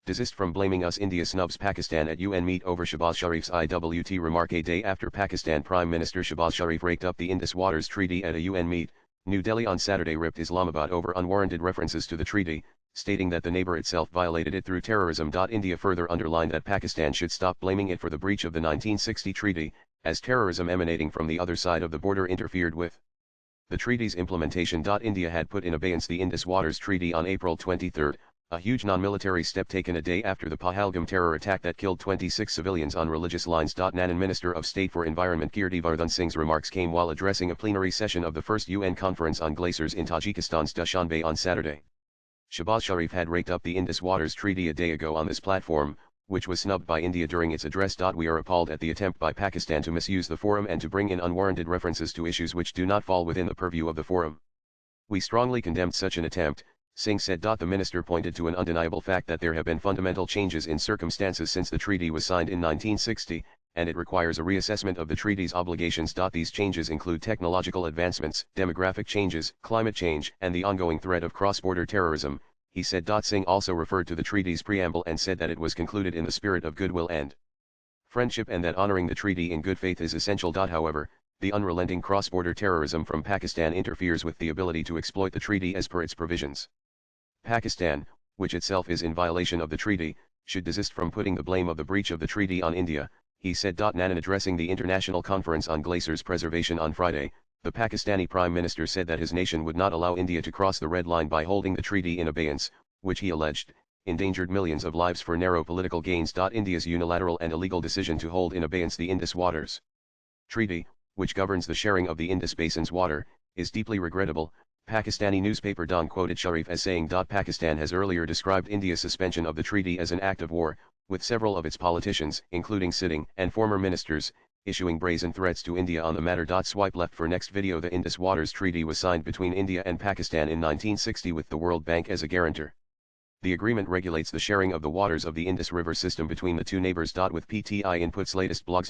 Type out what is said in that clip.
Desist from blaming us. India snubs Pakistan at UN meet over Shehbaz Sharif's IWT remark. A day after Pakistan Prime Minister Shehbaz Sharif raked up the Indus Waters Treaty at a UN meet, New Delhi on Saturday ripped Islamabad over unwarranted references to the treaty, stating that the neighbor itself violated it through terrorism. India further underlined that Pakistan should stop blaming it for the breach of the 1960 treaty, as terrorism emanating from the other side of the border interfered with the treaty's implementation. India had put in abeyance the Indus Waters Treaty on April 23, a huge non-military step taken a day after the Pahalgam terror attack that killed 26 civilians on religious lines. Nanan Minister of State for Environment Kirtivardhan Singh's remarks came while addressing a plenary session of the first UN conference on glaciers in Tajikistan's Dushanbe on Saturday. Shehbaz Sharif had raked up the Indus Waters Treaty a day ago on this platform, which was snubbed by India during its address. We are appalled at the attempt by Pakistan to misuse the forum and to bring in unwarranted references to issues which do not fall within the purview of the forum. We strongly condemned such an attempt, Singh said. The minister pointed to an undeniable fact that there have been fundamental changes in circumstances since the treaty was signed in 1960, and it requires a reassessment of the treaty's obligations. These changes include technological advancements, demographic changes, climate change, and the ongoing threat of cross-border terrorism, he said. Singh also referred to the treaty's preamble and said that it was concluded in the spirit of goodwill and friendship and that honoring the treaty in good faith is essential. However, the unrelenting cross-border terrorism from Pakistan interferes with the ability to exploit the treaty as per its provisions. Pakistan, which itself is in violation of the treaty, should desist from putting the blame of the breach of the treaty on India, he said. Nanan addressing the International Conference on Glaciers Preservation on Friday, the Pakistani Prime Minister said that his nation would not allow India to cross the red line by holding the treaty in abeyance, which he alleged endangered millions of lives for narrow political gains. India's unilateral and illegal decision to hold in abeyance the Indus Waters Treaty, which governs the sharing of the Indus Basin's water, is deeply regrettable. Pakistani newspaper Dawn quoted Sharif as saying. Pakistan has earlier described India's suspension of the treaty as an act of war, with several of its politicians, including sitting and former ministers, issuing brazen threats to India on the matter. Swipe left for next video. The Indus Waters Treaty was signed between India and Pakistan in 1960 with the World Bank as a guarantor. The agreement regulates the sharing of the waters of the Indus River system between the two neighbors. With PTI Input's latest blogs.